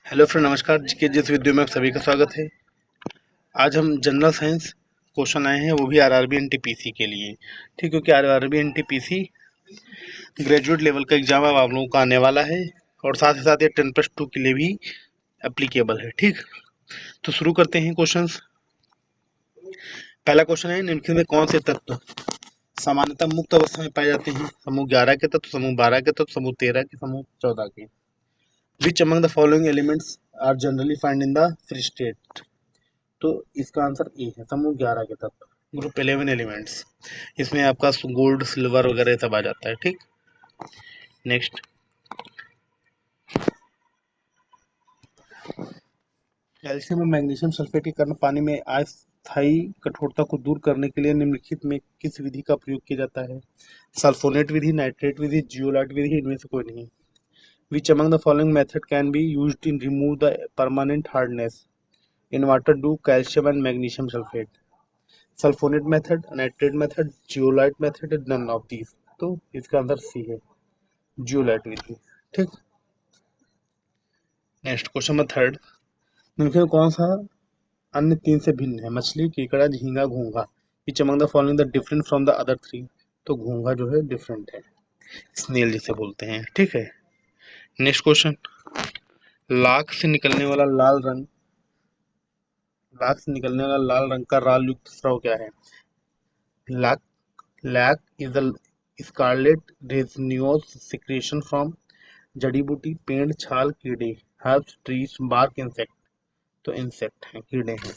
Hello friend, नमस्कार जी के जिस वीडियो में आप सभी का स्वागत है। आज हम जनरल साइंस क्वेश्चन आए हैं, वो भी आरआरबी एनटीपीसी के लिए। ठीक, क्योंकि आरआरबी एनटीपीसी ग्रेजुएट लेवल का एग्जाम अब आप लोगों का आने वाला है और साथ ही साथ ये 10+2 के लिए भी एप्लीकेबल है। ठीक, तो शुरू करते हैं क्वेश्चंस। पहला क्वेश्चन है, निम्नलिखित में कौन से तत्व सामान्यतः मुक्त अवस्था में पाए जाते हैं? समूह 11 के तत्व, समूह 12 के तत्व, समूह 13 के, समूह 14 के। Which among the following elements are generally find in the free state? तो इसका आंसर ए है, समूह 11 के तत्व, ग्रुप 11 एलिमेंट्स। इसमें आपका गोल्ड, सिल्वर वगैरह सब आ जाता है। ठीक, नेक्स्ट। कैल्शियम और मैग्नीशियम सल्फेट के कारण पानी में अस्थायी कठोरता को दूर करने के लिए निम्नलिखित में किस विधि का प्रयोग किया जाता है? सल्फोनेट विधि, नाइट्रेट विधि, जियोलाइट विधि, इनमें से कोई नहीं। Which among the following method can be used in remove the permanent hardness in water do calcium and magnesium sulphate? Sulphonate method, nitrate method, zeolite method, none of these. तो इसका answer C है, zeolite विधि। ठीक, next question number third. निम्नलिखित में कौन सा अन्य तीन से भिन्न है? मछली, केकड़ा, झींगा, घोंघा। विच among the following the different from the other three? तो घोंघा जो है डिफरेंट है, स्नेल जिसे बोलते हैं। ठीक है, नेक्स्ट क्वेश्चन। लाख से निकलने वाला लाल रंग लाख से निकलने वाला लाल रंग का राल युक्त स्राव क्या है? लाख lac is the scarlet resinous secretion from जड़ी बूटी, पेड़, छाल, कीड़े, हर्ब्स, ट्रीज, बार्क, इंसेक्ट। तो इंसेक्ट है, कीड़े हैं।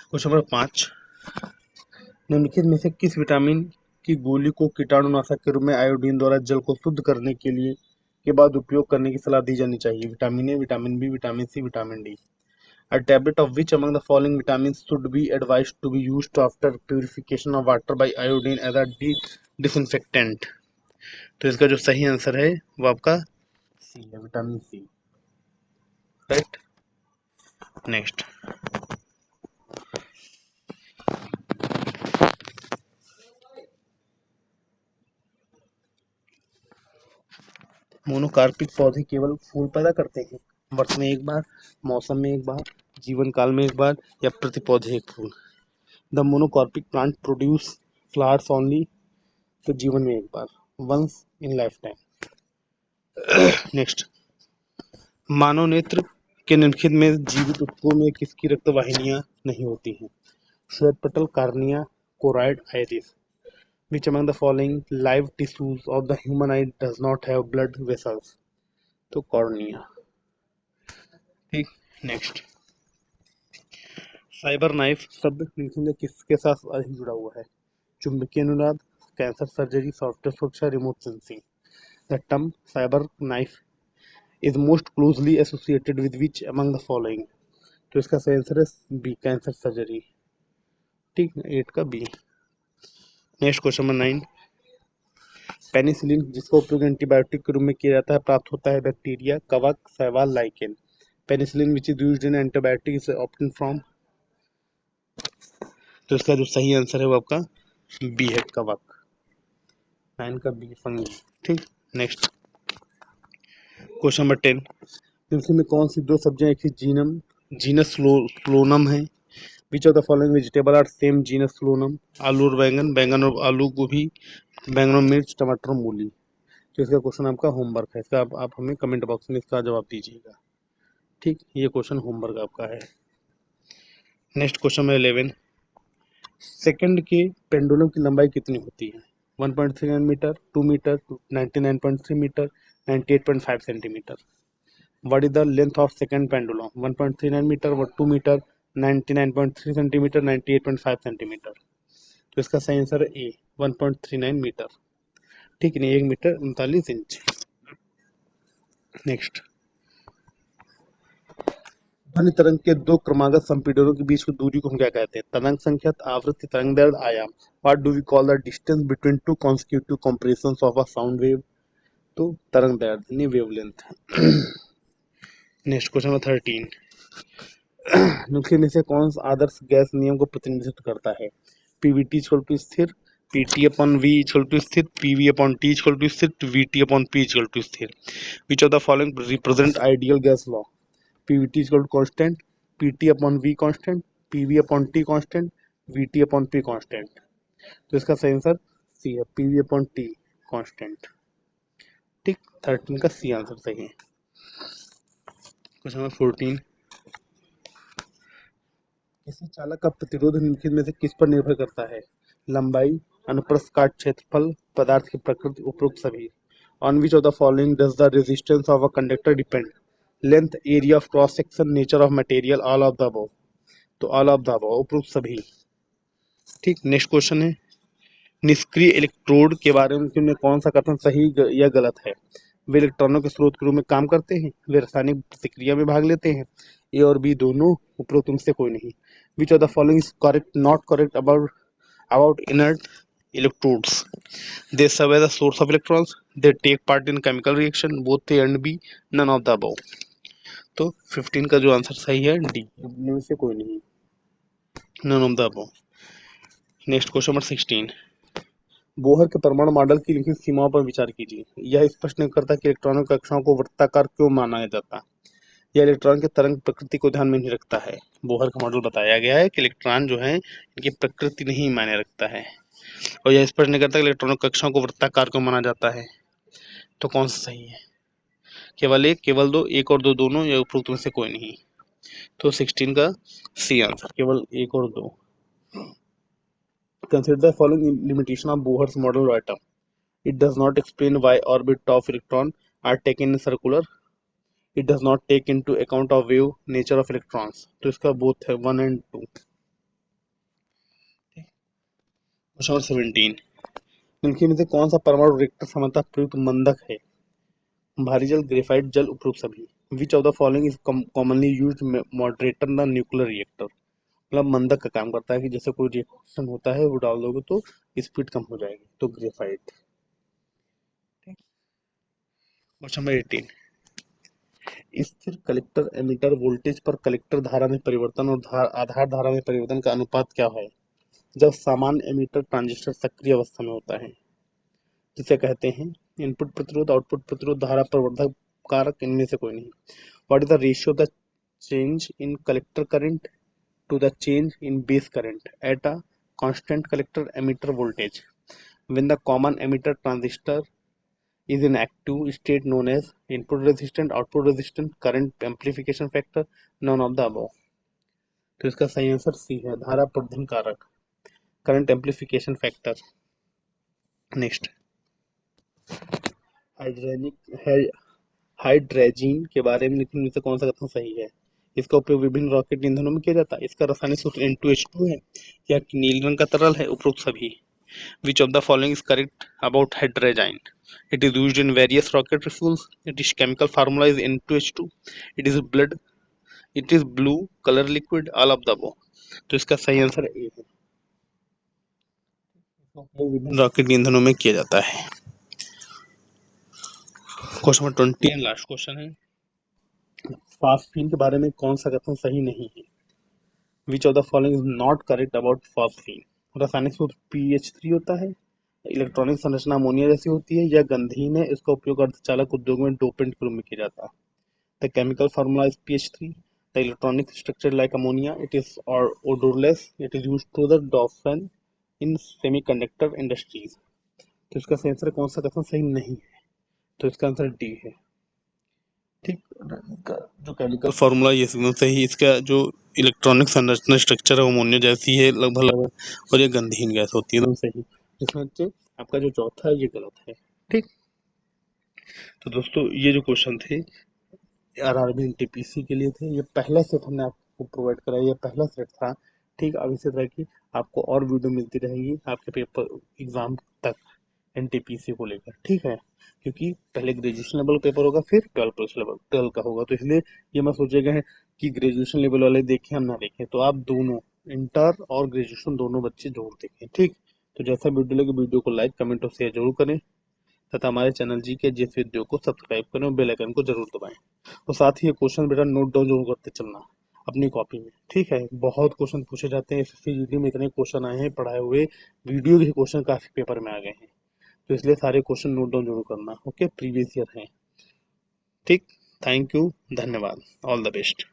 Question number 5। निम्नलिखित में से किस विटामिन की गोली को कीटाणुनाशक के रूप में आयोडीन द्वारा जल को शुद्ध करने के बाद उपयोग करने की सलाह दी जानी चाहिए? Vitamin A, vitamin B, vitamin C, vitamin D. A tablet of which among the following vitamins should be advised to be used after purification of water by iodine as a disinfectant? तो इसका जो सही answer है वो आपका C है, vitamin C. Right, next. Monocarpic पौधे केवल फूल पैदा करते हैं, वर्ष में एक बार, मौसम में एक बार, जीवन काल में एक बार, या प्रति पौधे एक फूल? The monocarpic plant produce flowers only, तो जीवन में एक बार, once in life time. Next. मानव नेत्र के निम्नलिखित में जीवित ऊतकों में किसकी रक्त वाहिनियां नहीं होती हैं? श्वेतपटल, cornea, choroid, iris. Which among the following live tissues of the human eye does not have blood vessels? तो कॉर्निया। ठीक, नेक्स्ट। साइबर नाइफ शब्द निम्नलिखित में किसके साथ अधिक जुड़ा हुआ है? चुंबकीय अनुनाद, कैंसर सर्जरी, सॉफ्टवेयर सुरक्षा, remote sensing. The term cyber knife is most closely associated with which among the following? तो इसका सही आंसर है बी, कैंसर सर्जरी। ठीक, 8 का B. Next question number 9। Penicillin जिसका उपयोग एंटीबायोटिक के रूप में किया जाता है प्राप्त होता है बैक्टीरिया, कवक, शैवाल, lichen. Penicillin which is used in antibiotic is obtain from, तो इसका जो सही आंसर है वो आपका बी है, कवक। 9 का बी, फंगी। ठीक, नेक्स्ट क्वेश्चन नंबर 10। निम्नलिखित में कौन सी दो सब्जियां एक ही जीनस फ्लोनम है? Which of the following vegetable are same genus फ्लोनम? आलू और बैंगन, बैंगन और आलू गोभी, बैंगन और मिर्च, टमाटर और मूली। तो इसका क्वेश्चन आपका होमवर्क है, इसका आप हमें कमेंट बॉक्स में इसका जवाब दीजिएगा। ठीक, ये क्वेश्चन होमवर्क आपका है। Next question number 11। सेकंड के पेंडुलम की लंबाई कितनी होती है? 1.39 metre, 2 metre, 99.3 metre, 98.5 centimetre. What is the length of second pendulum? 1.39 metre, 2 metre, 99.3 centimetre, 98.5 centimetre. तो इसका सही आंसर है ए, 1.39 मीटर। ठीक नहीं, 1 मीटर 39 इंच। नेक्स्ट। ध्वनि तरंग के दो क्रमागत संपीड़नों के बीच की दूरी को हम क्या कहते हैं? तरंग संख्या, आवृत्ति, तरंग दैर्ध्य, आयाम। What do we call the distance between two consecutive compressions of a sound wave? तो तरंग दैर्ध्य यानी वेवलेंथ। Next question number 13। निम्नलिखित में से कौन सा आदर्श गैस नियम को प्रतिनिधित्व करता है? पीवीटी स्थिर, Pt upon V equal to स्थिर, Pv upon T equal to स्थिर, Vt upon P equal to स्थिर. Which of the following represent ideal gas law? Pvt is equal to constant, Pt upon V constant, Pv upon T constant, Vt upon P constant. तो इसका सही answer C है, Pv upon T constant. ठीक, 13 का C answer सही है. Question number 14. किसी चालक का प्रतिरोध निम्नलिखित में से किस पर निर्भर करता है? लंबाई, अनुप्रस्थ काट क्षेत्रफल, पदार्थ की प्रकृति, उपरोक्त सभी. On which of the following does the resistance of a conductor depend? Length, area of cross section, nature of material, all of the above. तो all of the above, उपरोक्त सभी. ठीक, नेक्स्ट क्वेश्चन है, निष्क्रिय इलेक्ट्रोड के बारे में कौन सा कथन सही या गलत है? वे इलेक्ट्रॉनों के स्रोत के रूप में काम करते हैं, वे रासायनिक प्रतिक्रिया में भाग लेते हैं, ए और बी दोनों, उपरोक्त उनसे कोई नहीं. Which of the following is correct, not correct about inert electrodes? They serve as a source of electrons, they take part in chemical reaction, both A and B, none of the above. तो 15 का जो answer सही है D, इनमें से कोई नहीं, none of the above. Next question number 16. Bohr के परमाणु मॉडल की लिखित सीमाओं पर विचार कीजिए. यह स्पष्ट नहीं करता कि इलेक्ट्रॉनों की कक्षाओं को वृत्ताकार क्यों माना जाता. यह इलेक्ट्रॉन के तरंग प्रकृति को ध्यान में नहीं रखता है. बोहर का मॉडल बताया गया है कि इलेक्ट्रॉन जो है इनकी प्रकृति नहीं मायने रखता है, और यह स्पष्ट नहीं करता कि इलेक्ट्रॉनों की कक्षाओं को वृत्ताकार क्यों माना जाता है. तो कौन सा सही है? केवल एक, केवल दो, एक और दो दोनों, या उपरोक्त में से कोई नहीं. तो 16 का सी आंसर, केवल एक और दो. Consider the following limitation of Bohr's model atom. It does not explain why orbits of electrons are taken in circular. It does not take into account of wave nature of electrons. तो इसका both है 1 and 2. Question number 17. निम्नलिखित में से कौन सा परमाणु reactor समानता प्रयुक्त मंदक है? भारी जल, ग्रेफाइट जल, उपरोक्त सभी. Which of the following is commonly used moderator in the nuclear reactor? मतलब मंदक का काम करता है कि जैसे कोई रिएक्शन होता है वो डाल दोगे तो स्पीड कम हो जाएगी, तो ग्रेफाइट. Question number 18. स्थिर कलेक्टर एमिटर वोल्टेज पर कलेक्टर धारा में परिवर्तन और आधार धारा में परिवर्तन का अनुपात क्या है जब सामान्य एमिटर ट्रांजिस्टर सक्रिय अवस्था में होता है? जिसे कहते हैं इनपुट प्रतिरोध, आउटपुट प्रतिरोध, धारा प्रवर्धक कारक, इनमें से कोई नहीं. What is the ratio the change in collector current to the change in base current at a constant collector emitter voltage when the common emitter transistor is in active state known as input resistant, output resistant, current amplification factor, none of the above. तो इसका सही answer C है, धारा प्रवर्धन कारक, current amplification factor. Next, hydrogen के बारे में लिखने में से कौन सा कथन सही है? इसका उपयोग विभिन्न रॉकेट ईंधनों में किया जाता है, इसका रासायनिक सूत्र N2H2 है, या नीले रंग का तरल है, उपरोक्त सभी. Which of the following is correct about hydrazine? It is used in various rocket fuels. Its chemical formula is N2H2. It is blood. It is blue color liquid. All of the above. तो इसका सही answer A है, विभिन्न rocket ईंधनों में किया जाता है. Question number 20 and last question है, फास्फीन के बारे में कौन सा कथन सही नहीं है? Which of the following is not correct about phosphine? रासायनिक सूत्र PH3 होता है, इलेक्ट्रॉनिक संरचना अमोनिया जैसी होती है, या गंधहीन है, इसका उपयोग अर्धचालक उद्योग में डोपेंट के रूप में किया जाता है. The chemical formula is PH3. The electronic structure like ammonia. It is odorless. It is used to the dopant in semiconductor industries. तो इसका सही आंसर कौन सा कथन सही नहीं है? तो इसका आंसर डी है. ठीक, जो केमिकल फार्मूला ये सही, इसका जो इलेक्ट्रॉनिक संरचना स्ट्रक्चर है अमोनिया जैसी है लगभग, और ये गंधहीन गैस होती है, एकदम सही. इसमें से आपका जो चौथा है ये गलत है. ठीक, तो दोस्तों ये जो क्वेश्चन थे आरआरबी एनटीपीसी के लिए थे, ये पहला सेट हमने आपको प्रोवाइड कराया, ये पहला सेट था. ठीक, अब इसी तरह की आपको और वीडियो मिलती रहेगी आपके पेपर एग्जाम तक एनटीपीसी को लेकर. ठीक है, क्योंकि पहले ग्रेजुएशन लेवल पेपर होगा, फिर 12 का होगा, तो इसलिए ये मत सोचेगा कि ग्रेजुएशन लेवल वाले देखें हम ना देखें. तो आप दोनों इंटर और ग्रेजुएशन दोनों बच्चे जरूर देखें. ठीक, तो जैसा वीडियो लगे वीडियो को लाइक, कमेंट और शेयर जरूर करें, तथा हमारे चैनल जी के जिस वीडियो को सब्सक्राइब करें और बेल आइकन को जरूर दबाएं. और साथ ही ये क्वेश्चन बेटा नोट डाउन जरूर करते चलना. अपनी कॉपी में। ठीक है, बहुत क्वेश्चन पूछे जाते हैं एसएससी जीडी में, इतने क्वेश्चन आए हैं पढ़ाए हुए, वीडियो के क्वेश्चन काफी पेपर में आ गए हैं, तो इसलिए सारे क्वेश्चन नोट डाउन जरूर करना। ओके, प्रीवियस ईयर है। ठीक, थैंक यू, धन्यवाद, ऑल द बेस्ट।